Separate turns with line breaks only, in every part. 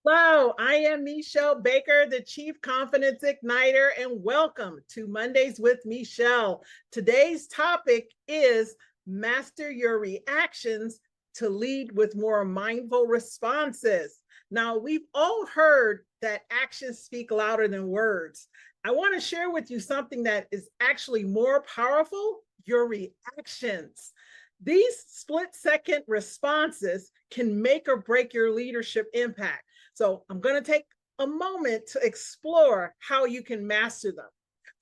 Hello, I am Meshell Baker, the Chief Confidence Igniter, and welcome to Mondays with Meshell. Today's topic is master your reactions to lead with more mindful responses. Now, we've all heard that actions speak louder than words. I want to share with you something that is actually more powerful: your reactions. These split-second responses can make or break your leadership impact. So I'm going to take a moment to explore how you can master them.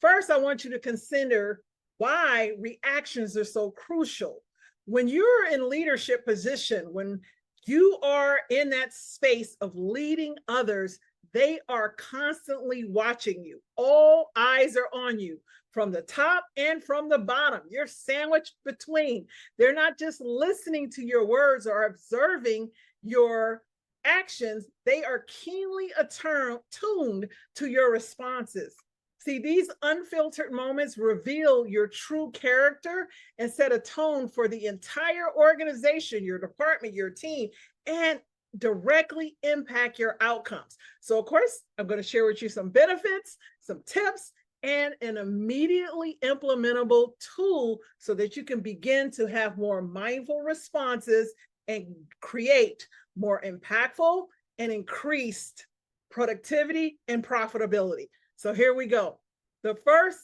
First, I want you to consider why reactions are so crucial. When you're in leadership position, when you are in that space of leading others, they are constantly watching you. All eyes are on you from the top and from the bottom. You're sandwiched between. They're not just listening to your words or observing your actions, they are keenly attuned to your responses. See, these unfiltered moments reveal your true character and set a tone for the entire organization, your department, your team, and directly impact your outcomes. So, of course, I'm going to share with you some benefits, some tips, and an immediately implementable tool so that you can begin to have more mindful responses and create more impactful and increased productivity and profitability. So here we go. The first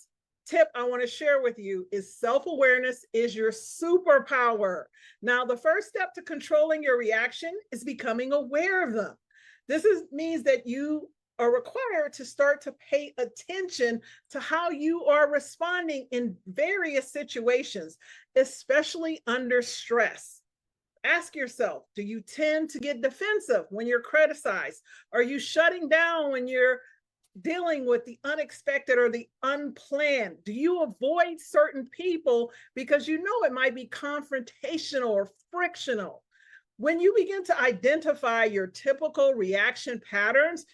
tip I want to share with you is self-awareness is your superpower. Now, the first step to controlling your reaction is becoming aware of them. Means that you are required to start to pay attention to how you are responding in various situations, especially under stress. Ask yourself, do you tend to get defensive when you're criticized? Are you shutting down when you're dealing with the unexpected or the unplanned? Do you avoid certain people because you know it might be confrontational or frictional? When you begin to identify your typical reaction patterns,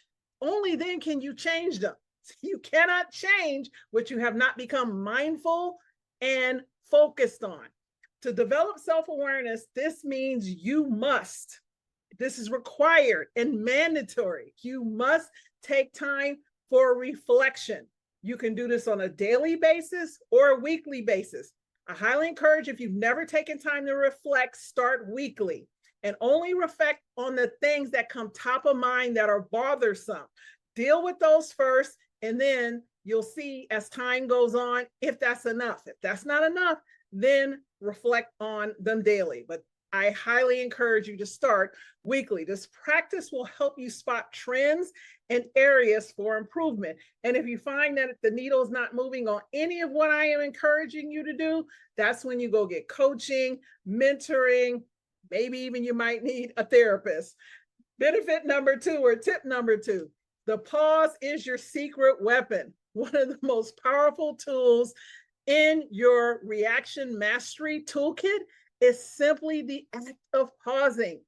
only then can you change them. You cannot change what you have not become mindful and focused on. To develop self-awareness, this means this is required and mandatory. You must take time for reflection. You can do this on a daily basis or a weekly basis. I highly encourage, if you've never taken time to reflect, start weekly and only reflect on the things that come top of mind that are bothersome. Deal with those first, and then you'll see as time goes on if that's enough. If that's not enough, then reflect on them daily. But I highly encourage you to start weekly. This practice will help you spot trends and areas for improvement. And if you find that the needle is not moving on any of what I am encouraging you to do, that's when you go get coaching, mentoring, maybe even you might need a therapist. Benefit number 2, or tip number 2, the pause is your secret weapon. One of the most powerful tools in your reaction mastery toolkit is simply the act of pausing.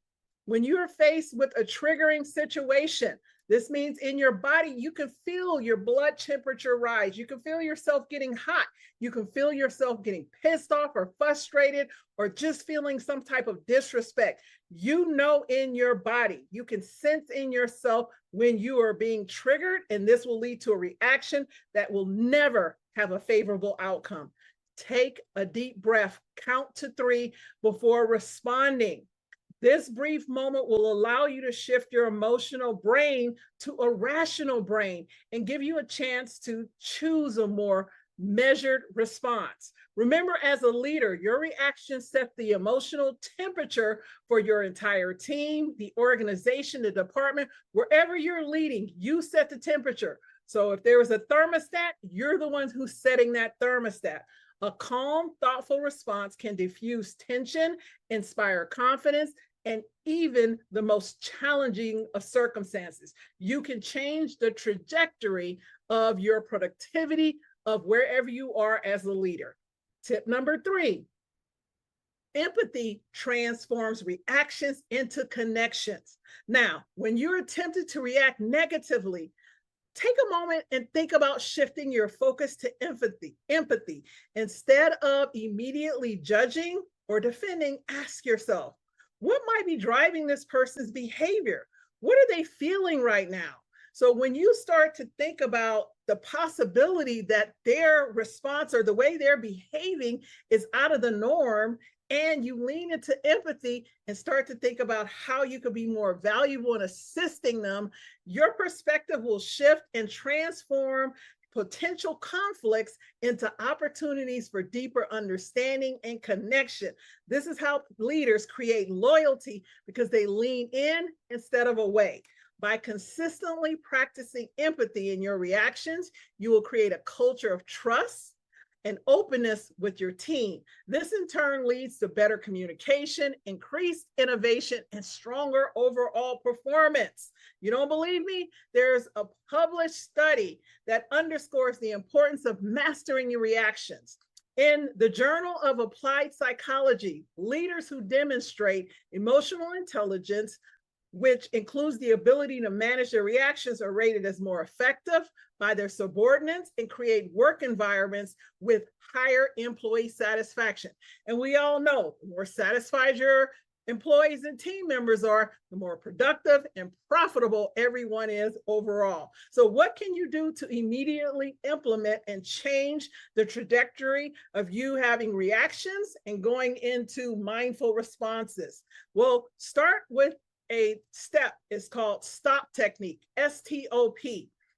When you're faced with a triggering situation, this means in your body, you can feel your blood temperature rise. You can feel yourself getting hot. You can feel yourself getting pissed off or frustrated or just feeling some type of disrespect. You know in your body, you can sense in yourself when you are being triggered, and this will lead to a reaction that will never have a favorable outcome. Take a deep breath, count to 3 before responding. This brief moment will allow you to shift your emotional brain to a rational brain and give you a chance to choose a more measured response. Remember, as a leader, your reactions set the emotional temperature for your entire team, the organization, the department, wherever you're leading, you set the temperature. So if there was a thermostat, you're the one who's setting that thermostat. A calm, thoughtful response can diffuse tension, inspire confidence, and even the most challenging of circumstances. You can change the trajectory of your productivity of wherever you are as a leader. Tip number 3, empathy transforms reactions into connections. Now, when you're tempted to react negatively, take a moment and think about shifting your focus to empathy. Instead of immediately judging or defending, ask yourself, what might be driving this person's behavior? What are they feeling right now? So when you start to think about the possibility that their response or the way they're behaving is out of the norm, and you lean into empathy and start to think about how you could be more valuable in assisting them, your perspective will shift and transform potential conflicts into opportunities for deeper understanding and connection. This is how leaders create loyalty, because they lean in instead of away. By consistently practicing empathy in your reactions, you will create a culture of trust and openness with your team. This in turn leads to better communication, increased innovation, and stronger overall performance. You don't believe me? There's a published study that underscores the importance of mastering your reactions. In the Journal of Applied Psychology, leaders who demonstrate emotional intelligence, which includes the ability to manage their reactions, are rated as more effective by their subordinates and create work environments with higher employee satisfaction. And we all know the more satisfied your employees and team members are, the more productive and profitable everyone is overall. So what can you do to immediately implement and change the trajectory of you having reactions and going into mindful responses? Well, start with a step. It's called STOP technique, STOP.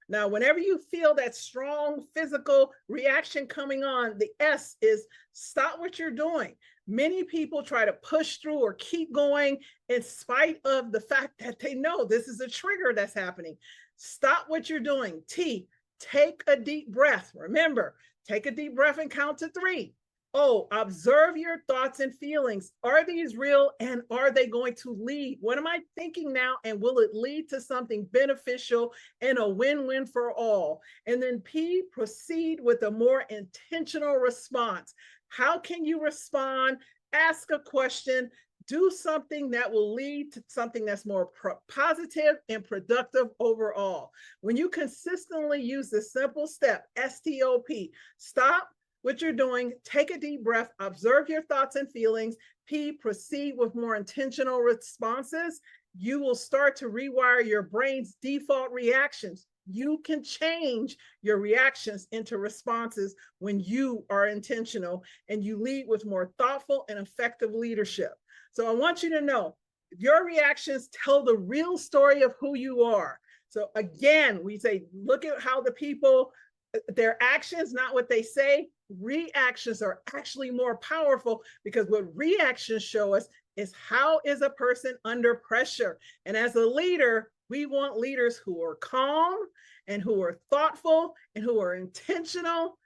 Now, whenever you feel that strong physical reaction coming on, the S is stop what you're doing. Many people try to push through or keep going in spite of the fact that they know this is a trigger that's happening. Stop what you're doing. T, take a deep breath. Remember, take a deep breath and count to 3. Oh, observe your thoughts and feelings. Are these real, and are they going to lead? What am I thinking now, and will it lead to something beneficial and a win-win for all? And then P, proceed with a more intentional response. How can you respond? Ask a question. Do something that will lead to something that's more positive and productive overall. When you consistently use this simple step, STOP, stop what you're doing, take a deep breath, observe your thoughts and feelings. P, proceed with more intentional responses. You will start to rewire your brain's default reactions. You can change your reactions into responses when you are intentional and you lead with more thoughtful and effective leadership. So I want you to know, your reactions tell the real story of who you are. So again, we say, look at how the people, their actions, not what they say. Reactions are actually more powerful, because what reactions show us is how is a person under pressure. And as a leader, we want leaders who are calm and who are thoughtful and who are intentional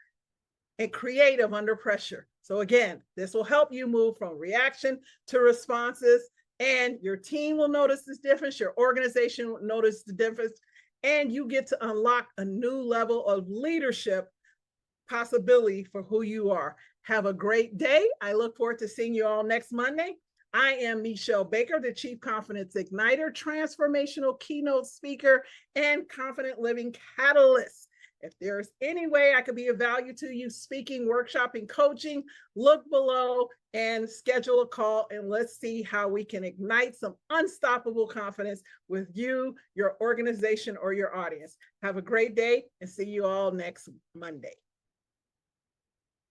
and creative under pressure. So again, this will help you move from reaction to responses, and your team will notice this difference, your organization will notice the difference, and you get to unlock a new level of leadership possibility for who you are. Have a great day. I look forward to seeing you all next Monday. I am Meshell Baker, the Chief Confidence Igniter, transformational keynote speaker, and confident living catalyst. If there's any way I could be of value to you, speaking, workshopping, coaching, look below and schedule a call, and let's see how we can ignite some unstoppable confidence with you, your organization, or your audience. Have a great day, and see you all next Monday.